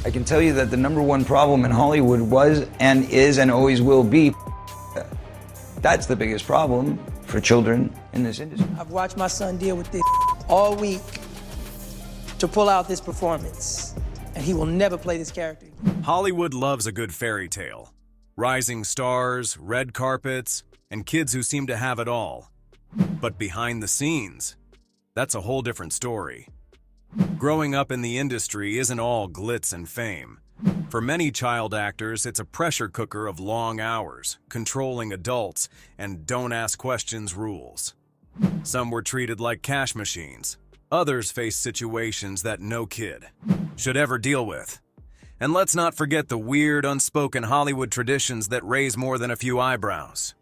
I can tell you that the #1 problem in Hollywood was and is and always will be. That's the biggest problem for children in this industry. I've watched my son deal with this all week to pull out this performance, and he will never play this character. Hollywood loves a good fairy tale. Rising stars, red carpets, and kids who seem to have it all. But behind the scenes, that's a whole different story. Growing up in the industry isn't all glitz and fame. For many child actors, it's a pressure cooker of long hours, controlling adults, and don't ask questions rules. Some were treated like cash machines. Others faced situations that no kid should ever deal with. And let's not forget the weird, unspoken Hollywood traditions that raise more than a few eyebrows.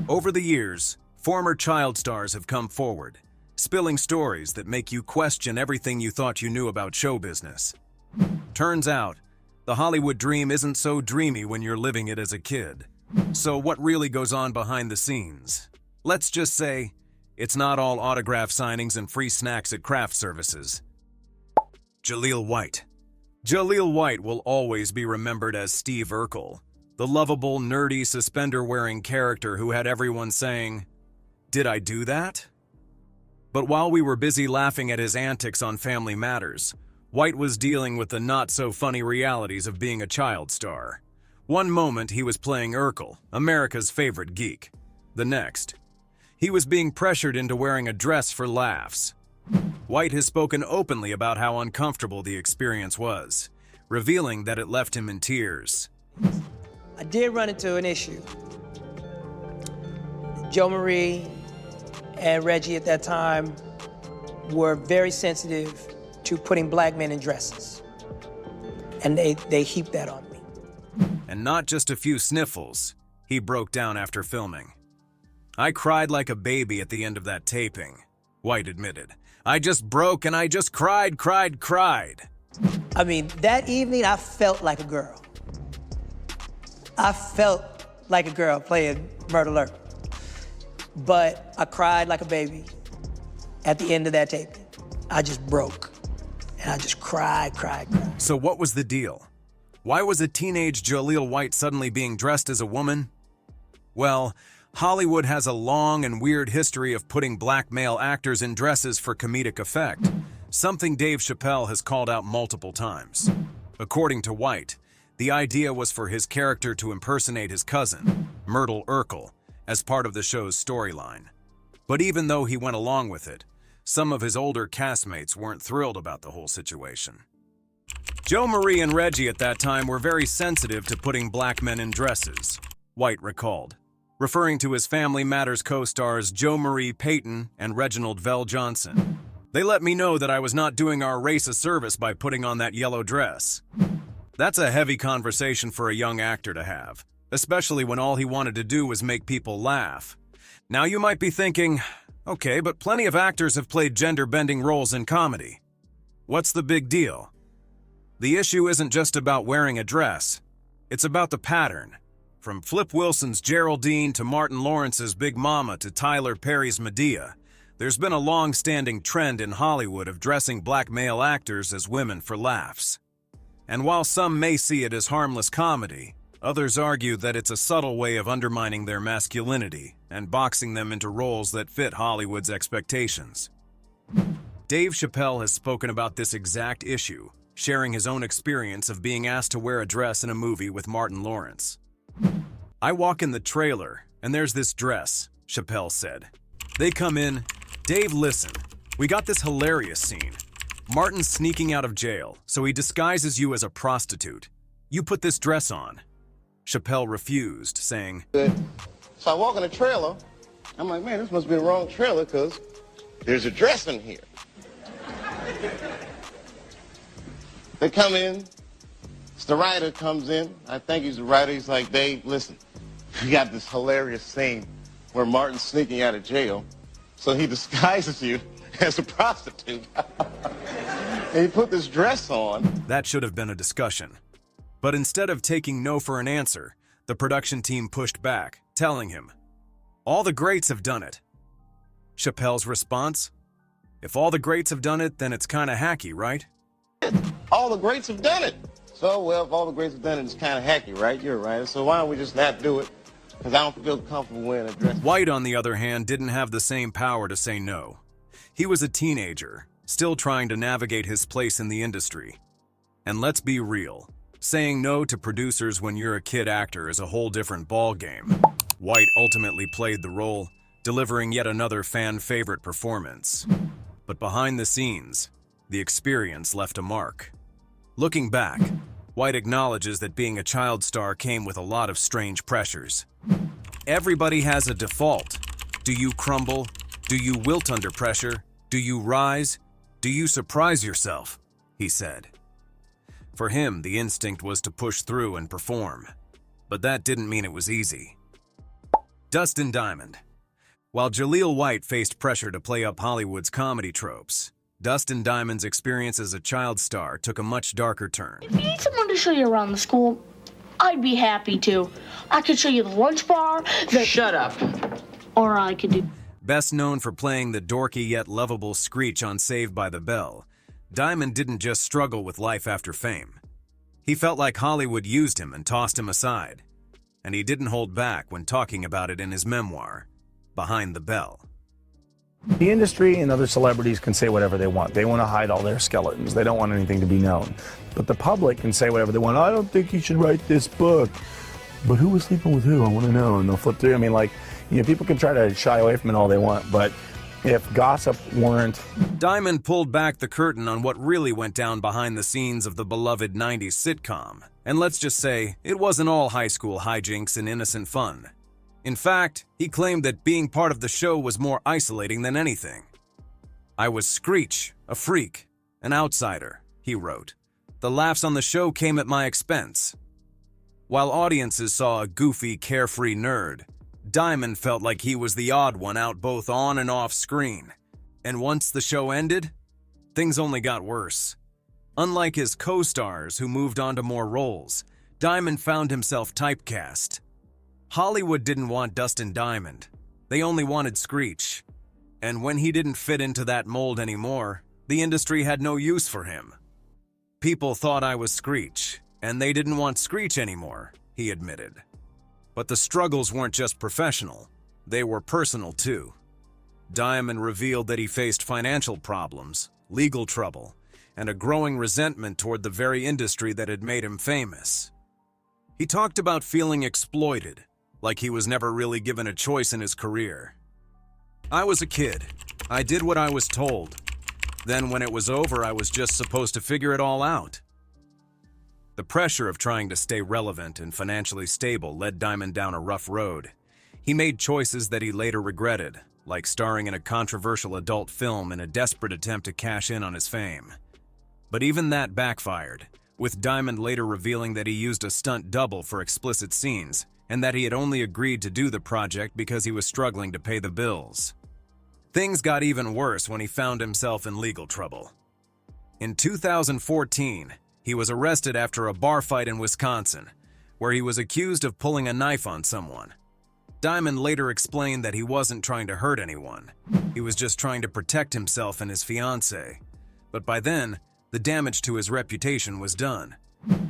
Over the years, former child stars have come forward, spilling stories that make you question everything you thought you knew about show business. Turns out, the Hollywood dream isn't so dreamy when you're living it as a kid. So what really goes on behind the scenes? Let's just say, it's not all autograph signings and free snacks at craft services. Jaleel White. Jaleel White will always be remembered as Steve Urkel, the lovable, nerdy, suspender-wearing character who had everyone saying, "Did I do that?" But while we were busy laughing at his antics on Family Matters, White was dealing with the not-so-funny realities of being a child star. One moment he was playing Urkel, America's favorite geek. The next, he was being pressured into wearing a dress for laughs. White has spoken openly about how uncomfortable the experience was, revealing that it left him in tears. I did run into an issue. Joe Marie and Reggie at that time were very sensitive to putting black men in dresses. And they heaped that on me. And not just a few sniffles, he broke down after filming. "I cried like a baby at the end of that taping," White admitted. "I just broke and I just cried. I mean, that evening I felt like a girl. I felt like a girl playing Myrtle Lurk. But I cried like a baby at the end of that tape. I just broke, and I just cried. So what was the deal? Why was a teenage Jaleel White suddenly being dressed as a woman? Well, Hollywood has a long and weird history of putting black male actors in dresses for comedic effect, something Dave Chappelle has called out multiple times. According to White, the idea was for his character to impersonate his cousin, Myrtle Urkel, as part of the show's storyline. But even though he went along with it, some of his older castmates weren't thrilled about the whole situation. Joe Marie and Reggie at that time were very sensitive to putting black men in dresses, White recalled, referring to his Family Matters co-stars Joe Marie Payton and Reginald Vell Johnson. "They let me know that I was not doing our race a service by putting on that yellow dress." That's a heavy conversation for a young actor to have, especially when all he wanted to do was make people laugh. Now you might be thinking, okay, but plenty of actors have played gender-bending roles in comedy. What's the big deal? The issue isn't just about wearing a dress. It's about the pattern. From Flip Wilson's Geraldine to Martin Lawrence's Big Mama to Tyler Perry's Medea, there's been a long-standing trend in Hollywood of dressing black male actors as women for laughs. And while some may see it as harmless comedy, others argue that it's a subtle way of undermining their masculinity and boxing them into roles that fit Hollywood's expectations. Dave Chappelle has spoken about this exact issue, sharing his own experience of being asked to wear a dress in a movie with Martin Lawrence. "I walk in the trailer, and there's this dress," Chappelle said. "They come in, 'Dave, listen, we got this hilarious scene. Martin's sneaking out of jail, so he disguises you as a prostitute. You put this dress on." Chappelle refused, saying, So I walk in the trailer. I'm like, man, this must be the wrong trailer because there's a dress in here. They come in. The writer comes in. I think he's the writer. He's like, "Dave, listen, we got this hilarious scene where Martin's sneaking out of jail. So he disguises you as a prostitute. And he put this dress on." That should have been a discussion. But instead of taking no for an answer, the production team pushed back, telling him, "All the greats have done it." Chappelle's response? "If all the greats have done it, then it's kinda hacky, right?" All the greats have done it. So, well, if all the greats have done it, it's kind of hacky, right? You're right. So why don't we just not do it? Because I don't feel comfortable wearing a dress. White, on the other hand, didn't have the same power to say no. He was a teenager, still trying to navigate his place in the industry. And let's be real, saying no to producers when you're a kid actor is a whole different ballgame. White ultimately played the role, delivering yet another fan-favorite performance. But behind the scenes, the experience left a mark. Looking back, White acknowledges that being a child star came with a lot of strange pressures. Everybody has a default. Do you crumble? Do you wilt under pressure? Do you rise? Do you surprise yourself? He said. For him, the instinct was to push through and perform. But that didn't mean it was easy. Dustin Diamond. While Jaleel White faced pressure to play up Hollywood's comedy tropes, Dustin Diamond's experience as a child star took a much darker turn. If you need someone to show you around the school, I'd be happy to. I could show you the lunch bar, Shut up. Or I could do... Best known for playing the dorky yet lovable Screech on Saved by the Bell, Diamond didn't just struggle with life after fame. He felt like Hollywood used him and tossed him aside. And he didn't hold back when talking about it in his memoir, Behind the Bell. The industry and other celebrities can say whatever they want. They want to hide all their skeletons. They don't want anything to be known. But the public can say whatever they want. I don't think you should write this book. But who was sleeping with who? I want to know. And they'll flip through. I mean, like, you know, people can try to shy away from it all they want. But if gossip weren't... Diamond pulled back the curtain on what really went down behind the scenes of the beloved 90s sitcom. And let's just say, it wasn't all high school hijinks and innocent fun. In fact, he claimed that being part of the show was more isolating than anything. I was Screech, a freak, an outsider, he wrote. The laughs on the show came at my expense. While audiences saw a goofy, carefree nerd, Diamond felt like he was the odd one out both on and off screen. And once the show ended, things only got worse. Unlike his co-stars who moved on to more roles, Diamond found himself typecast. Hollywood didn't want Dustin Diamond. They only wanted Screech. And when he didn't fit into that mold anymore, the industry had no use for him. People thought I was Screech, and they didn't want Screech anymore, he admitted. But the struggles weren't just professional, they were personal too. Diamond revealed that he faced financial problems, legal trouble, and a growing resentment toward the very industry that had made him famous. He talked about feeling exploited, like he was never really given a choice in his career. I was a kid. I did what I was told. Then when it was over, I was just supposed to figure it all out. The pressure of trying to stay relevant and financially stable led Diamond down a rough road. He made choices that he later regretted, like starring in a controversial adult film in a desperate attempt to cash in on his fame. But even that backfired, with Diamond later revealing that he used a stunt double for explicit scenes, and that he had only agreed to do the project because he was struggling to pay the bills. Things got even worse when he found himself in legal trouble. In 2014, he was arrested after a bar fight in Wisconsin, where he was accused of pulling a knife on someone. Diamond later explained that he wasn't trying to hurt anyone. He was just trying to protect himself and his fiancée. But by then, the damage to his reputation was done.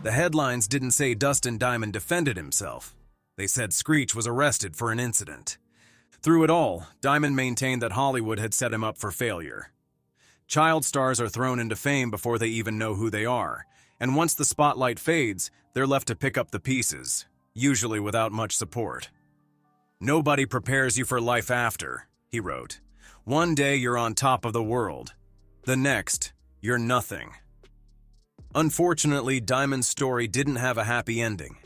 The headlines didn't say Dustin Diamond defended himself. They said Screech was arrested for an incident. Through it all, Diamond maintained that Hollywood had set him up for failure. Child stars are thrown into fame before they even know who they are, and once the spotlight fades, they're left to pick up the pieces, usually without much support. Nobody prepares you for life after, he wrote. One day you're on top of the world. The next, you're nothing. Unfortunately, Diamond's story didn't have a happy ending.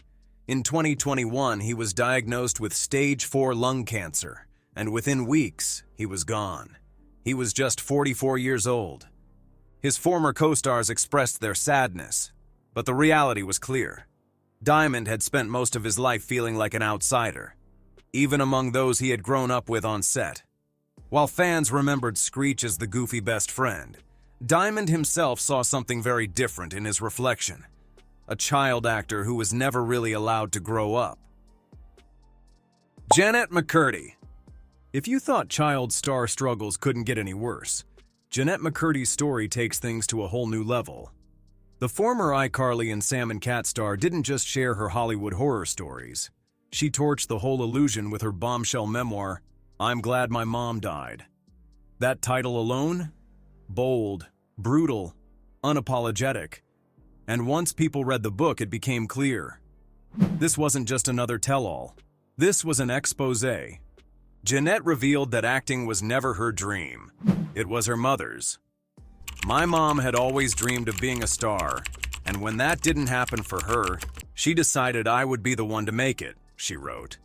In 2021, he was diagnosed with stage 4 lung cancer, and within weeks, he was gone. He was just 44 years old. His former co-stars expressed their sadness, but the reality was clear. Diamond had spent most of his life feeling like an outsider, even among those he had grown up with on set. While fans remembered Screech as the goofy best friend, Diamond himself saw something very different in his reflection. A child actor who was never really allowed to grow up. Jennette McCurdy. If you thought child star struggles couldn't get any worse, Jennette McCurdy's story takes things to a whole new level. The former iCarly and Sam and Cat star didn't just share her Hollywood horror stories. She torched the whole illusion with her bombshell memoir, I'm Glad My Mom Died. That title alone? Bold, brutal, unapologetic. And once people read the book, it became clear. This wasn't just another tell-all. This was an expose. Jennette revealed that acting was never her dream. It was her mother's. My mom had always dreamed of being a star, and when that didn't happen for her, she decided I would be the one to make it, she wrote.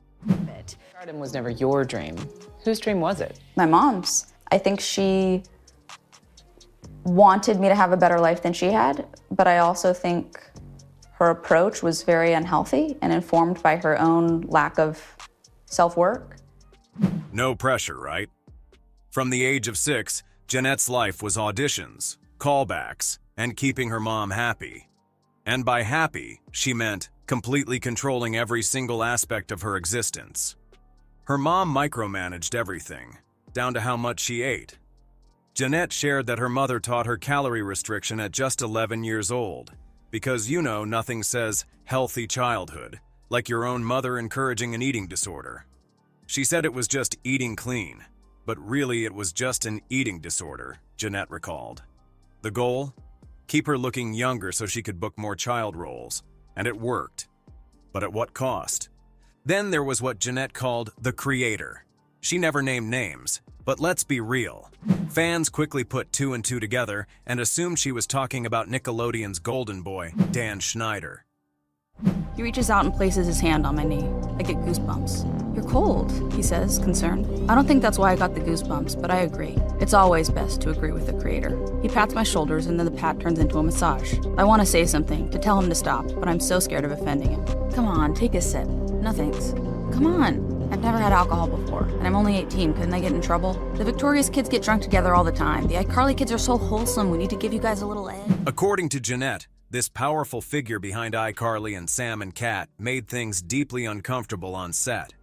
Stardom was never your dream. Whose dream was it? My mom's. I think she wanted me to have a better life than she had, but I also think her approach was very unhealthy and informed by her own lack of self-work. No pressure, right? From the age of 6, Jennette's life was auditions, callbacks, and keeping her mom happy. And by happy, she meant completely controlling every single aspect of her existence. Her mom micromanaged everything, down to how much she ate. Jennette shared that her mother taught her calorie restriction at just 11 years old, because nothing says healthy childhood, like your own mother encouraging an eating disorder. She said it was just eating clean, but really it was just an eating disorder, Jennette recalled. The goal? Keep her looking younger so she could book more child roles, and it worked. But at what cost? Then there was what Jennette called the creator. She never named names, but let's be real. Fans quickly put 2 and 2 together and assumed she was talking about Nickelodeon's golden boy, Dan Schneider. He reaches out and places his hand on my knee. I get goosebumps. You're cold, he says, concerned. I don't think that's why I got the goosebumps, but I agree. It's always best to agree with the creator. He pats my shoulders and then the pat turns into a massage. I want to say something, to tell him to stop, but I'm so scared of offending him. Come on, take a sip. No thanks. Come on. I've never had alcohol before, and I'm only 18. Couldn't I get in trouble? The Victorious kids get drunk together all the time. The iCarly kids are so wholesome. We need to give you guys a little edge. According to Jennette, this powerful figure behind iCarly and Sam and Cat made things deeply uncomfortable on set.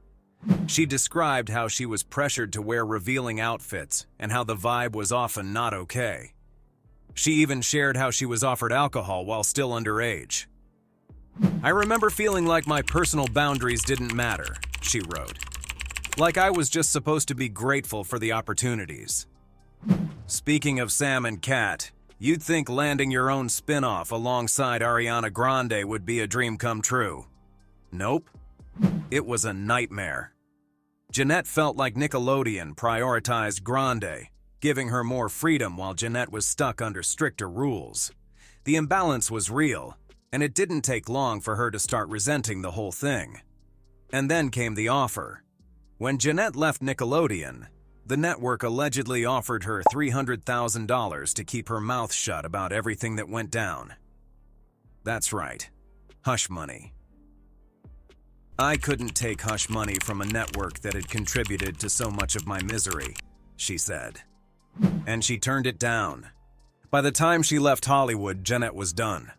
She described how she was pressured to wear revealing outfits and how the vibe was often not okay. She even shared how she was offered alcohol while still underage. I remember feeling like my personal boundaries didn't matter, she wrote. Like I was just supposed to be grateful for the opportunities. Speaking of Sam and Cat, you'd think landing your own spin-off alongside Ariana Grande would be a dream come true. Nope. It was a nightmare. Jennette felt like Nickelodeon prioritized Grande, giving her more freedom while Jennette was stuck under stricter rules. The imbalance was real, and it didn't take long for her to start resenting the whole thing. And then came the offer. When Jennette left Nickelodeon, the network allegedly offered her $300,000 to keep her mouth shut about everything that went down. That's right, hush money. I couldn't take hush money from a network that had contributed to so much of my misery, she said. And she turned it down. By the time she left Hollywood, Jennette was done.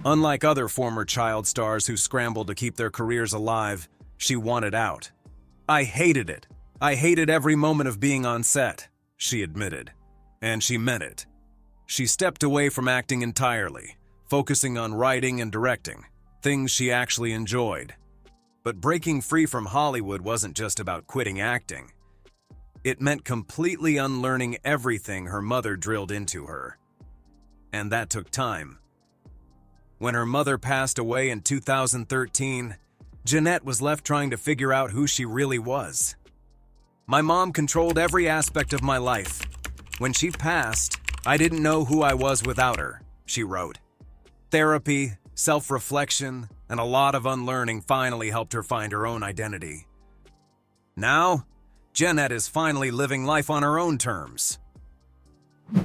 Unlike other former child stars who scrambled to keep their careers alive, she wanted out. I hated it. I hated every moment of being on set, she admitted. And she meant it. She stepped away from acting entirely, focusing on writing and directing, things she actually enjoyed. But breaking free from Hollywood wasn't just about quitting acting. It meant completely unlearning everything her mother drilled into her. And that took time. When her mother passed away in 2013, Jennette was left trying to figure out who she really was. My mom controlled every aspect of my life. When she passed, I didn't know who I was without her, she wrote. Therapy, self-reflection, and a lot of unlearning finally helped her find her own identity. Now, Jennette is finally living life on her own terms.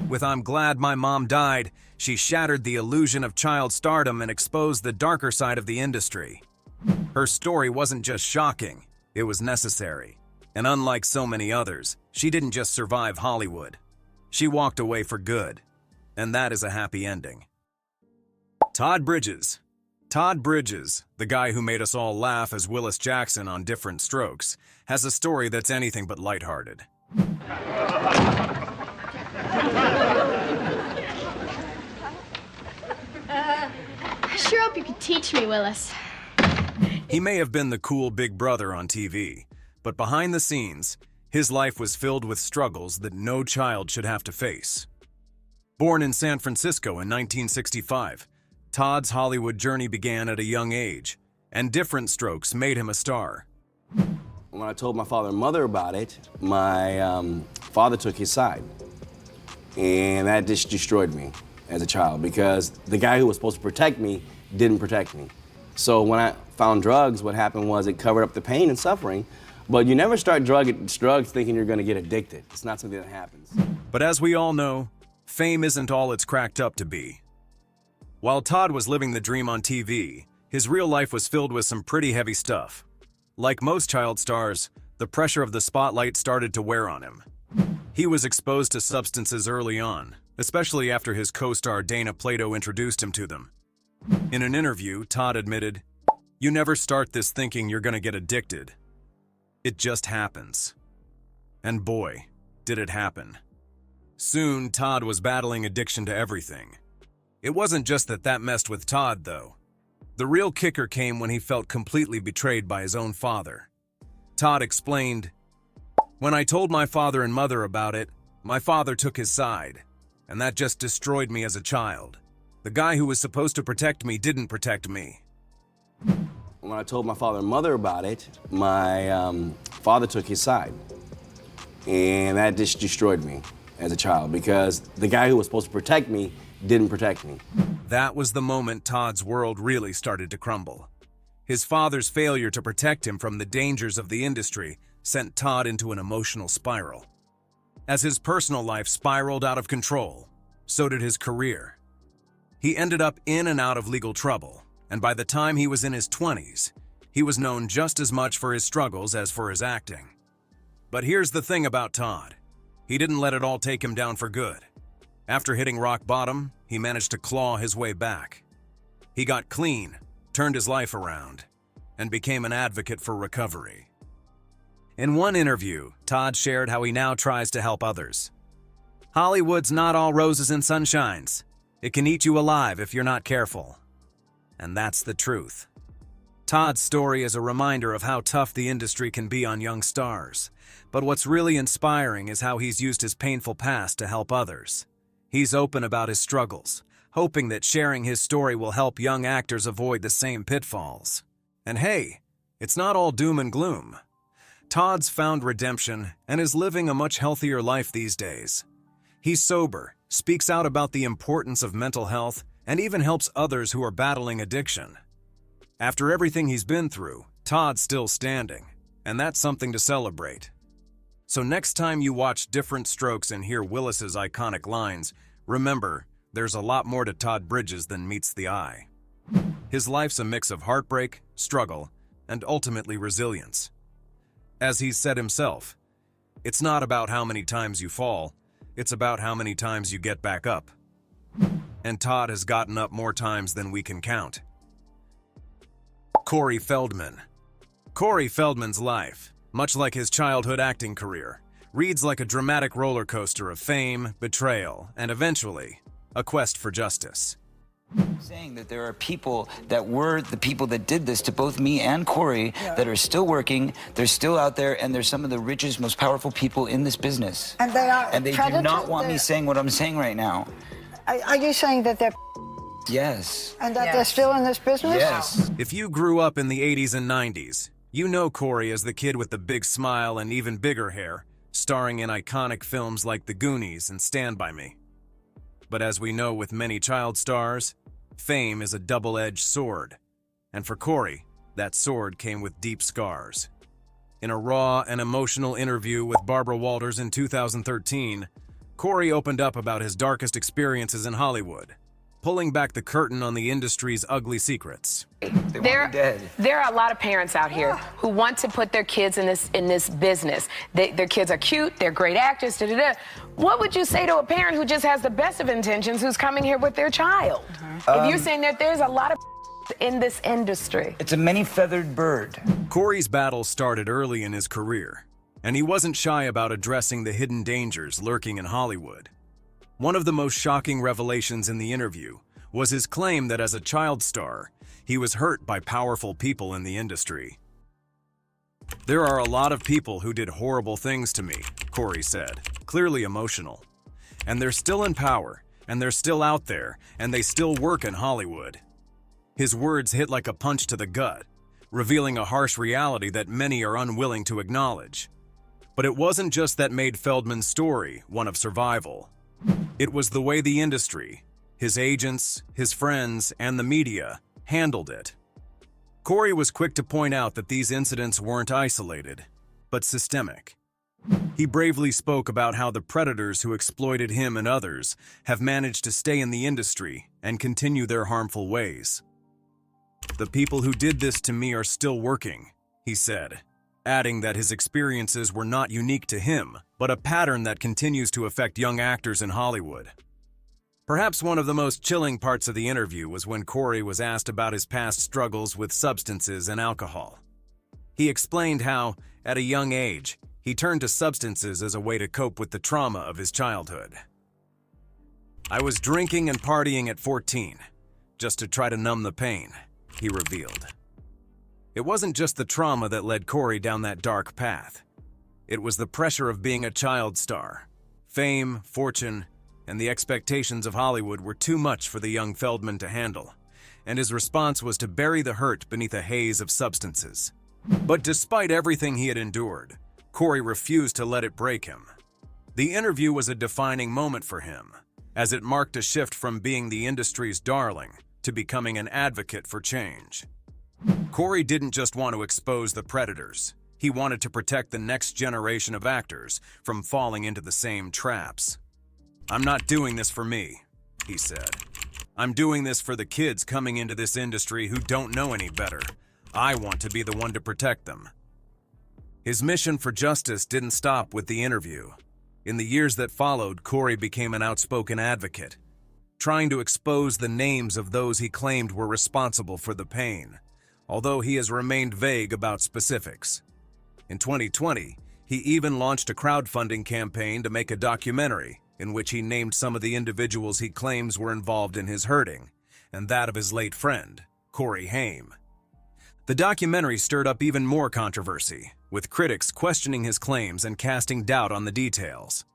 With I'm Glad My Mom Died, she shattered the illusion of child stardom and exposed the darker side of the industry. Her story wasn't just shocking, it was necessary. And unlike so many others, she didn't just survive Hollywood. She walked away for good. And that is a happy ending. Todd Bridges. Todd Bridges, the guy who made us all laugh as Willis Jackson on Different Strokes, has a story that's anything but lighthearted. hope you could teach me, Willis. He may have been the cool big brother on TV, but behind the scenes, his life was filled with struggles that no child should have to face. Born in San Francisco in 1965, Todd's Hollywood journey began at a young age, and different strokes made him a star. When I told my father and mother about it, my father took his side. And that just destroyed me as a child because the guy who was supposed to protect me didn't protect me. So when I found drugs, what happened was it covered up the pain and suffering, but you never start drugs thinking you're gonna get addicted. It's not something that happens. But as we all know, fame isn't all it's cracked up to be. While Todd was living the dream on TV, his real life was filled with some pretty heavy stuff. Like most child stars, the pressure of the spotlight started to wear on him. He was exposed to substances early on, especially after his co-star Dana Plato introduced him to them. In an interview, Todd admitted, "You never start this thinking you're gonna get addicted. It just happens." And boy, did it happen. Soon, Todd was battling addiction to everything. It wasn't just that messed with Todd, though. The real kicker came when he felt completely betrayed by his own father. Todd explained, "When I told my father and mother about it, my father took his side, and that just destroyed me as a child. The guy who was supposed to protect me didn't protect me." When I told my father and mother about it, my father took his side. And that just destroyed me as a child because the guy who was supposed to protect me didn't protect me. That was the moment Todd's world really started to crumble. His father's failure to protect him from the dangers of the industry sent Todd into an emotional spiral. As his personal life spiraled out of control, so did his career. He ended up in and out of legal trouble, and by the time he was in his 20s, he was known just as much for his struggles as for his acting. But here's the thing about Todd. He didn't let it all take him down for good. After hitting rock bottom, he managed to claw his way back. He got clean, turned his life around, and became an advocate for recovery. In one interview, Todd shared how he now tries to help others. "Hollywood's not all roses and sunshines. It can eat you alive if you're not careful." And that's the truth. Todd's story is a reminder of how tough the industry can be on young stars. But what's really inspiring is how he's used his painful past to help others. He's open about his struggles, hoping that sharing his story will help young actors avoid the same pitfalls. And hey, it's not all doom and gloom. Todd's found redemption and is living a much healthier life these days. He's sober, speaks out about the importance of mental health, and even helps others who are battling addiction. After everything he's been through, Todd's still standing, and that's something to celebrate. So next time you watch Different Strokes and hear Willis's iconic lines, remember, there's a lot more to Todd Bridges than meets the eye. His life's a mix of heartbreak, struggle, and ultimately resilience. As he's said himself, it's not about how many times you fall, it's about how many times you get back up. And Todd has gotten up more times than we can count. Corey Feldman. Corey Feldman's life, much like his childhood acting career, reads like a dramatic roller coaster of fame, betrayal, and eventually, a quest for justice. Saying that there are people that were the people that did this to both me and Corey that are still working, they're still out there, and they're some of the richest, most powerful people in this business. And they are. And they do not want me saying what I'm saying right now. Are you saying that they're Yes. and that they're still in this business? Yes. If you grew up in the 80s and 90s, you know Corey as the kid with the big smile and even bigger hair, starring in iconic films like The Goonies and Stand By Me. But as we know with many child stars, fame is a double-edged sword. And for Corey, that sword came with deep scars. In a raw and emotional interview with Barbara Walters in 2013, Corey opened up about his darkest experiences in Hollywood, pulling back the curtain on the industry's ugly secrets. There are a lot of parents out here who want to put their kids in this business. Their kids are cute, they're great actors, What would you say to a parent who just has the best of intentions who's coming here with their child? If you're saying that there's a lot of in this industry. It's a many-feathered bird. Corey's battle started early in his career, and he wasn't shy about addressing the hidden dangers lurking in Hollywood. One of the most shocking revelations in the interview was his claim that as a child star, He was hurt by powerful people in the industry. "There are a lot of people who did horrible things to me," Corey said, clearly emotional. "And they're still in power, and they're still out there, and they still work in Hollywood." His words hit like a punch to the gut, revealing a harsh reality that many are unwilling to acknowledge. But it wasn't just that made Feldman's story one of survival. It was the way the industry, his agents, his friends, and the media handled it. Corey was quick to point out that these incidents weren't isolated, but systemic. He bravely spoke about how the predators who exploited him and others have managed to stay in the industry and continue their harmful ways. "The people who did this to me are still working," he said, adding that his experiences were not unique to him, but a pattern that continues to affect young actors in Hollywood. Perhaps one of the most chilling parts of the interview was when Corey was asked about his past struggles with substances and alcohol. He explained how, at a young age, he turned to substances as a way to cope with the trauma of his childhood. "I was drinking and partying at 14, just to try to numb the pain," he revealed. It wasn't just the trauma that led Corey down that dark path. It was the pressure of being a child star. Fame, fortune, and the expectations of Hollywood were too much for the young Feldman to handle, and his response was to bury the hurt beneath a haze of substances. But despite everything he had endured, Corey refused to let it break him. The interview was a defining moment for him, as it marked a shift from being the industry's darling to becoming an advocate for change. Corey didn't just want to expose the predators. He wanted to protect the next generation of actors from falling into the same traps. "I'm not doing this for me," he said. "I'm doing this for the kids coming into this industry who don't know any better. I want to be the one to protect them." His mission for justice didn't stop with the interview. In the years that followed, Corey became an outspoken advocate, trying to expose the names of those he claimed were responsible for the pain, although he has remained vague about specifics. In 2020, he even launched a crowdfunding campaign to make a documentary in which he named some of the individuals he claims were involved in his hurting, and that of his late friend, Corey Haim. The documentary stirred up even more controversy, with critics questioning his claims and casting doubt on the details.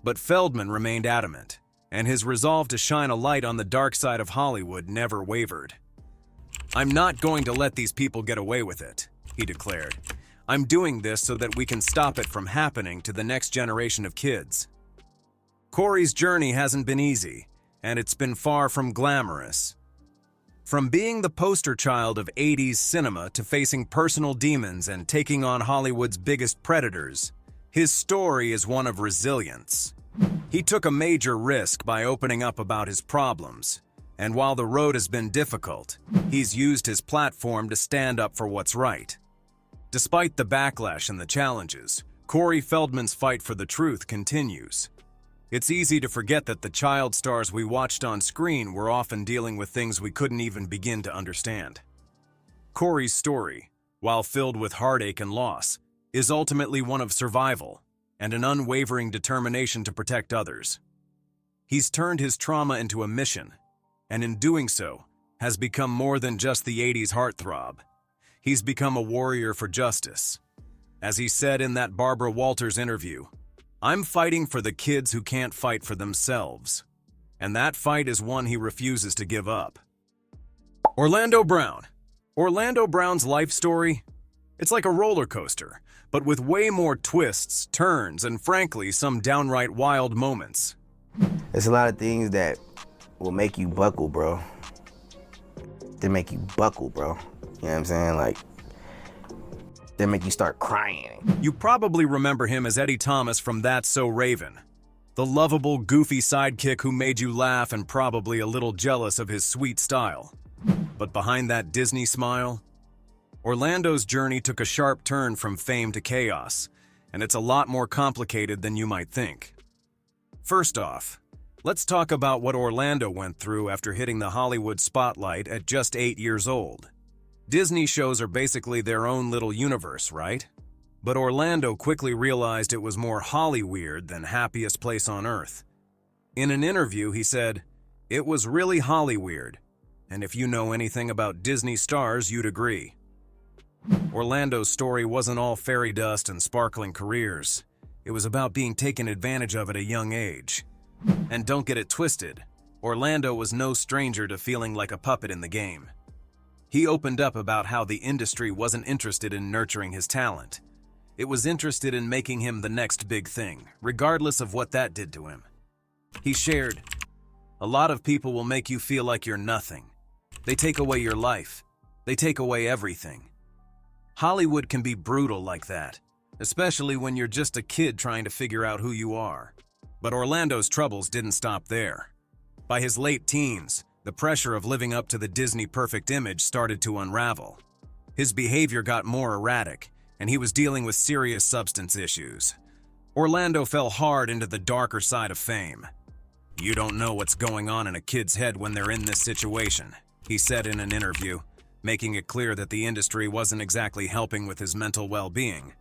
But Feldman remained adamant, and his resolve to shine a light on the dark side of Hollywood never wavered. "I'm not going to let these people get away with it," he declared. "I'm doing this so that we can stop it from happening to the next generation of kids." Corey's journey hasn't been easy, and it's been far from glamorous. From being the poster child of 80s cinema to facing personal demons and taking on Hollywood's biggest predators, his story is one of resilience. He took a major risk by opening up about his problems, and while the road has been difficult, he's used his platform to stand up for what's right. Despite the backlash and the challenges, Corey Feldman's fight for the truth continues. It's easy to forget that the child stars we watched on screen were often dealing with things we couldn't even begin to understand. Corey's story, while filled with heartache and loss, is ultimately one of survival and an unwavering determination to protect others. He's turned his trauma into a mission, and in doing so, has become more than just the 80s heartthrob. He's become a warrior for justice. As he said in that Barbara Walters interview, "I'm fighting for the kids who can't fight for themselves." And that fight is one he refuses to give up. Orlando Brown. Orlando Brown's life story? It's like a roller coaster, but with way more twists, turns, and frankly, some downright wild moments. There's a lot of things that will make you buckle, bro. They make you buckle, bro. You know what I'm saying? Like, they make you start crying. You probably remember him as Eddie Thomas from That's So Raven, the lovable, goofy sidekick who made you laugh and probably a little jealous of his sweet style. But behind that Disney smile, Orlando's journey took a sharp turn from fame to chaos, and it's a lot more complicated than you might think. First off, let's talk about what Orlando went through after hitting the Hollywood spotlight at just 8 years old. Disney shows are basically their own little universe, right? But Orlando quickly realized it was more Hollyweird than happiest place on earth. In an interview, he said, "It was really Hollyweird. And if you know anything about Disney stars, you'd agree. Orlando's story wasn't all fairy dust and sparkling careers. It was about being taken advantage of at a young age. And don't get it twisted, Orlando was no stranger to feeling like a puppet in the game. He opened up about how the industry wasn't interested in nurturing his talent. It was interested in making him the next big thing, regardless of what that did to him. He shared, "A lot of people will make you feel like you're nothing. They take away your life. They take away everything. Hollywood can be brutal like that, especially when you're just a kid trying to figure out who you are." But Orlando's troubles didn't stop there. By his late teens, the pressure of living up to the Disney perfect image started to unravel. His behavior got more erratic, and he was dealing with serious substance issues. Orlando fell hard into the darker side of fame. "You don't know what's going on in a kid's head when they're in this situation," he said in an interview, making it clear that the industry wasn't exactly helping with his mental well-being.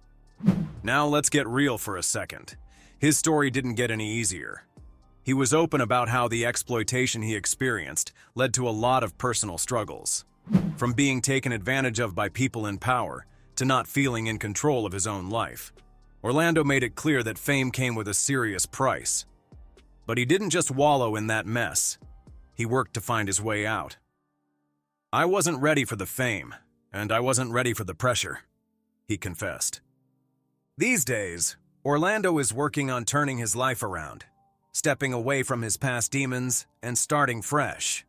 Now let's get real for a second. His story didn't get any easier. He was open about how the exploitation he experienced led to a lot of personal struggles. From being taken advantage of by people in power to not feeling in control of his own life. Orlando made it clear that fame came with a serious price. But he didn't just wallow in that mess. He worked to find his way out. "I wasn't ready for the fame, and I wasn't ready for the pressure," he confessed. These days, Orlando is working on turning his life around, stepping away from his past demons and starting fresh.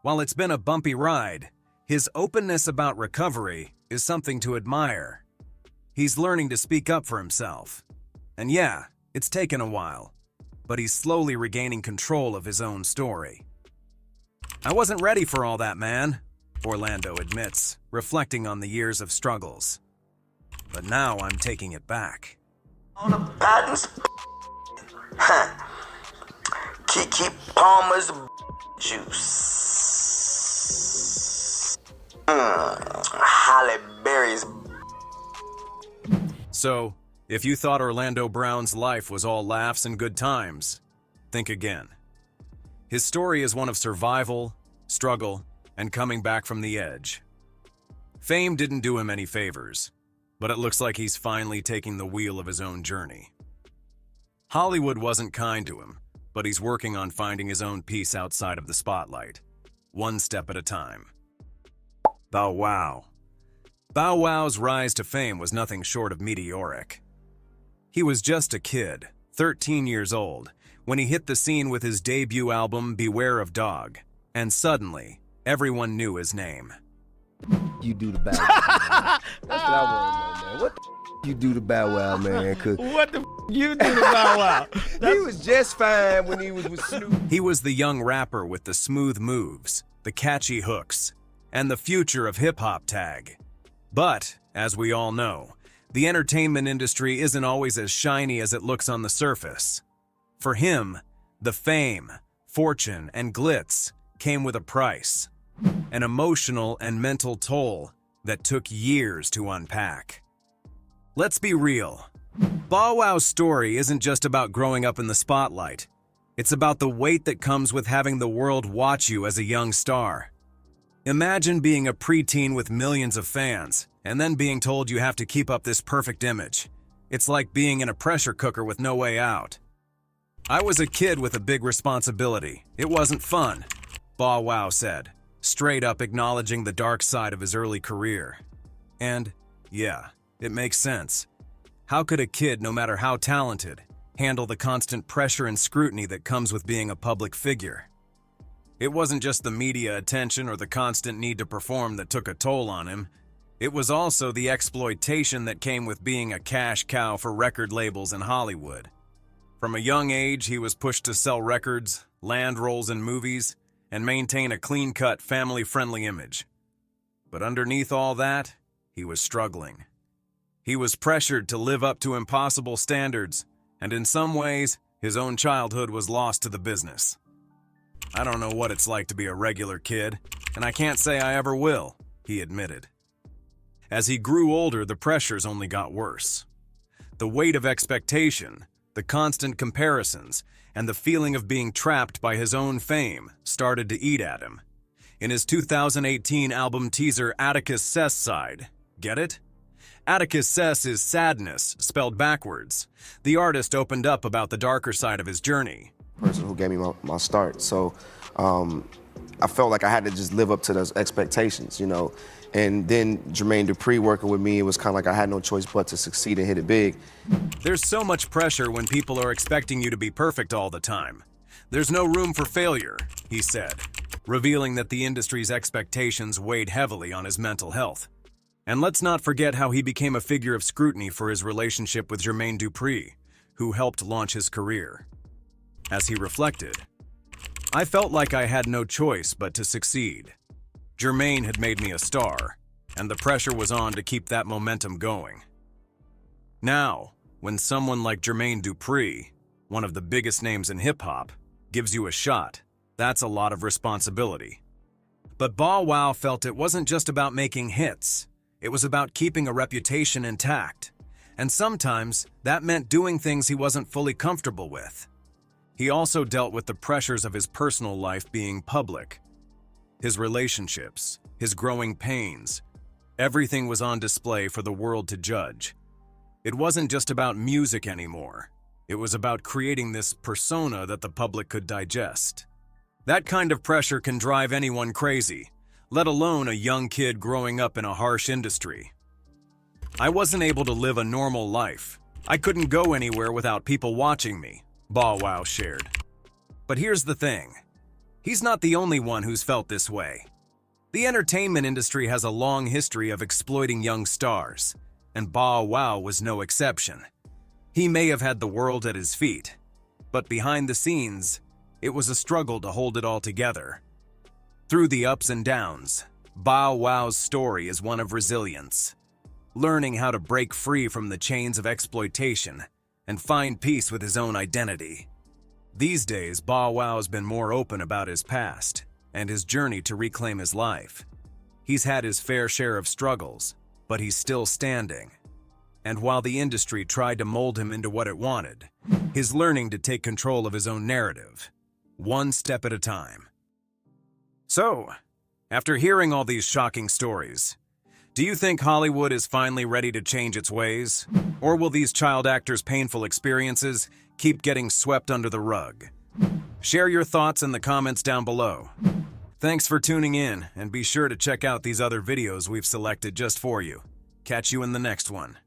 While it's been a bumpy ride, his openness about recovery is something to admire. He's learning to speak up for himself. And yeah, it's taken a while, but he's slowly regaining control of his own story. "I wasn't ready for all that, man," Orlando admits, reflecting on the years of struggles. "But now I'm taking it back." On the patents, Kiki Palmer's juice. Halle Berry's. So, if you thought Orlando Brown's life was all laughs and good times, think again. His story is one of survival, struggle, and coming back from the edge. Fame didn't do him any favors, but it looks like he's finally taking the wheel of his own journey. Hollywood wasn't kind to him, but he's working on finding his own peace outside of the spotlight, one step at a time. Bow Wow. Bow Wow's rise to fame was nothing short of meteoric. He was just a kid, 13 years old, when he hit the scene with his debut album Beware of Dog, and suddenly, everyone knew his name. You do the Bow Wow. That's what I want to know, man. What the you do to Bow Wow, man? What the you do to Bow Wow? He was just fine when he was with Snoop. He was the young rapper with the smooth moves, the catchy hooks, and the future of hip-hop tag. But, as we all know, the entertainment industry isn't always as shiny as it looks on the surface. For him, the fame, fortune, and glitz came with a price, an emotional and mental toll that took years to unpack. Let's be real. Bow Wow's story isn't just about growing up in the spotlight. It's about the weight that comes with having the world watch you as a young star. Imagine being a preteen with millions of fans, and then being told you have to keep up this perfect image. It's like being in a pressure cooker with no way out. "I was a kid with a big responsibility. It wasn't fun," Bow Wow said, straight up acknowledging the dark side of his early career. And, yeah, it makes sense. How could a kid, no matter how talented, handle the constant pressure and scrutiny that comes with being a public figure? It wasn't just the media attention or the constant need to perform that took a toll on him. It was also the exploitation that came with being a cash cow for record labels in Hollywood. From a young age, he was pushed to sell records, land roles in movies, and maintain a clean-cut, family-friendly image. But underneath all that, he was struggling. He was pressured to live up to impossible standards, and in some ways, his own childhood was lost to the business. "I don't know what it's like to be a regular kid, and I can't say I ever will," he admitted. As he grew older, the pressures only got worse. The weight of expectation, the constant comparisons, and the feeling of being trapped by his own fame started to eat at him. In his 2018 album teaser Atticus Sess side, get it? Atticus Sess is sadness, spelled backwards. The artist opened up about the darker side of his journey. Person who gave me my start. So I felt like I had to just live up to those expectations, you know. And then Jermaine Dupri working with me, it was kind of like I had no choice but to succeed and hit it big. There's so much pressure when people are expecting you to be perfect all the time. There's no room for failure, he said, revealing that the industry's expectations weighed heavily on his mental health. And let's not forget how he became a figure of scrutiny for his relationship with Jermaine Dupri, who helped launch his career. As he reflected, "I felt like I had no choice but to succeed. Jermaine had made me a star, and the pressure was on to keep that momentum going." Now, when someone like Jermaine Dupri, one of the biggest names in hip-hop, gives you a shot, that's a lot of responsibility. But Bow Wow felt it wasn't just about making hits. It was about keeping a reputation intact. And sometimes, that meant doing things he wasn't fully comfortable with. He also dealt with the pressures of his personal life being public. His relationships, his growing pains, everything was on display for the world to judge. It wasn't just about music anymore. It was about creating this persona that the public could digest. That kind of pressure can drive anyone crazy, let alone a young kid growing up in a harsh industry. "I wasn't able to live a normal life. I couldn't go anywhere without people watching me," Bow Wow shared. But here's the thing. He's not the only one who's felt this way. The entertainment industry has a long history of exploiting young stars, and Bow Wow was no exception. He may have had the world at his feet, but behind the scenes, it was a struggle to hold it all together. Through the ups and downs, Bow Wow's story is one of resilience, learning how to break free from the chains of exploitation and find peace with his own identity. These days, Bow Wow's been more open about his past and his journey to reclaim his life. He's had his fair share of struggles, but he's still standing. And while the industry tried to mold him into what it wanted, he's learning to take control of his own narrative, one step at a time. So, after hearing all these shocking stories, do you think Hollywood is finally ready to change its ways? Or will these child actors' painful experiences keep getting swept under the rug? Share your thoughts in the comments down below. Thanks for tuning in, and be sure to check out these other videos we've selected just for you. Catch you in the next one.